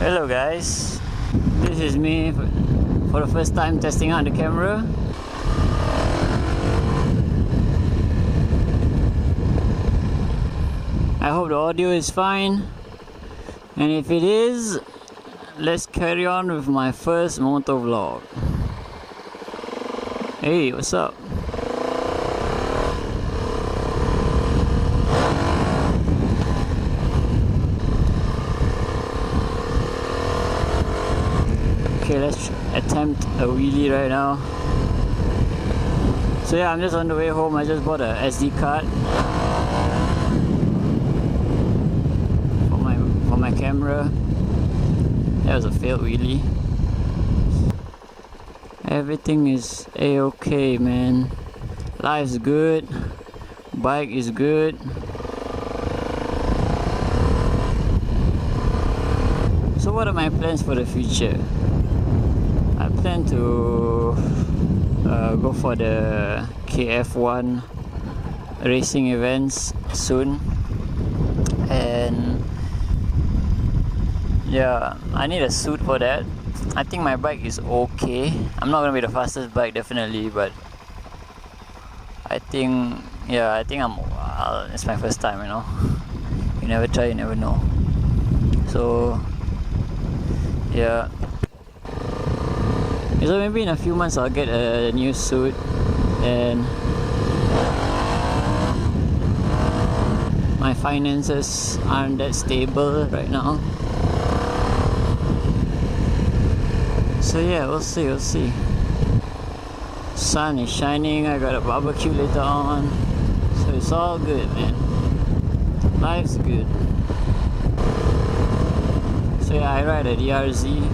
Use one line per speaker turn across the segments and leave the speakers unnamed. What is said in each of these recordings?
Hello guys, this is me for the first time testing out the camera. I hope the audio is fine, and if it is, let's carry on with my first motor vlog. Hey, what's up? Okay, let's attempt a wheelie right now. So yeah, I'm just on the way home. I just bought a SD card for my camera. That was a failed wheelie. Everything is a-okay, man. Life's good. Bike is good. So what are my plans for the future? I plan to go for the KF1 racing events soon, and yeah, I need a suit for that. I think my bike is okay. I'm not gonna be the fastest bike, definitely, but I think it's my first time, you know. You never try, you never know. So yeah. So maybe in a few months I'll get a new suit, and my finances aren't that stable right now. So yeah, we'll see. Sun is shining, I got a barbecue later on. So it's all good, man. Life's good. So yeah, I ride a DRZ.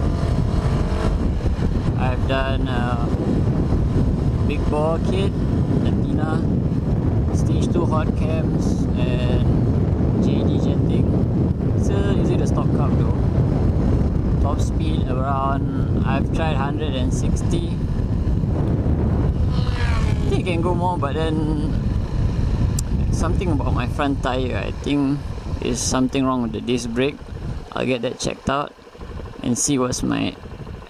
I've done big bore kit, Latina, stage 2 hot cams, and JD jetting. Still using the stock cup though. Top speed around, I've tried 160. I think it can go more, but then something about my front tire, I think is something wrong with the disc brake. I'll get that checked out and see what's my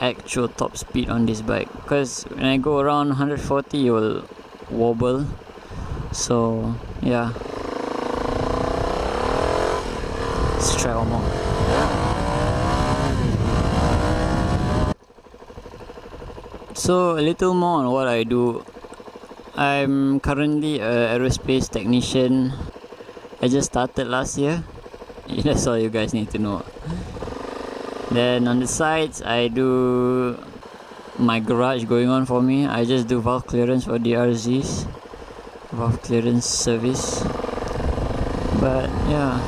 actual top speed on this bike, because when I go around 140 it will wobble. So yeah, let's try one more. So a little more on what I do. I'm currently an aerospace technician. I just started last year. That's all you guys need to know. Then on the sides, I do my garage going on for me. I just do valve clearance for DRZs, valve clearance service. But yeah,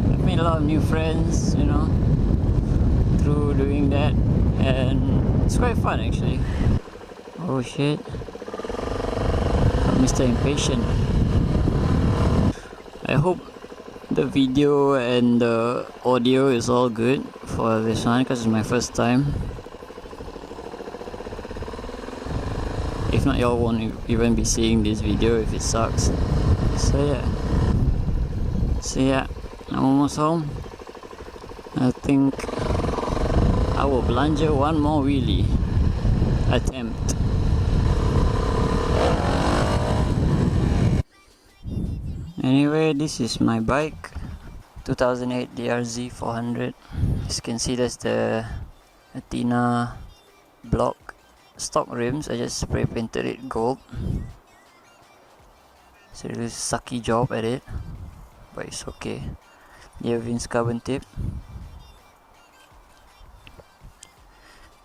I've made a lot of new friends, you know, through doing that, and it's quite fun actually. Oh shit, Mr. Impatient. I hope the video and the audio is all good for this one, because it's my first time. If not, y'all won't even be seeing this video if it sucks. So yeah, I'm almost home. I think I will belanja one more wheelie attempt. Anyway, this is my bike, 2008 DRZ 400. As you can see, that's the Latina block stock rims. I just spray painted it gold. So it is a sucky job at it, but it's okay. You have Vince carbon tip,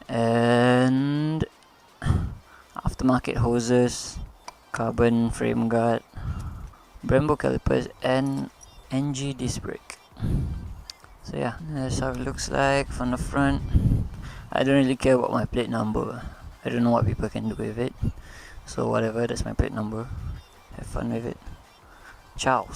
and aftermarket hoses, carbon frame guard, Brembo calipers, and NG disc brake. So yeah, that's how it looks like from the front. I don't really care about my plate number. I don't know what people can do with it. So whatever, that's my plate number. Have fun with it. Ciao.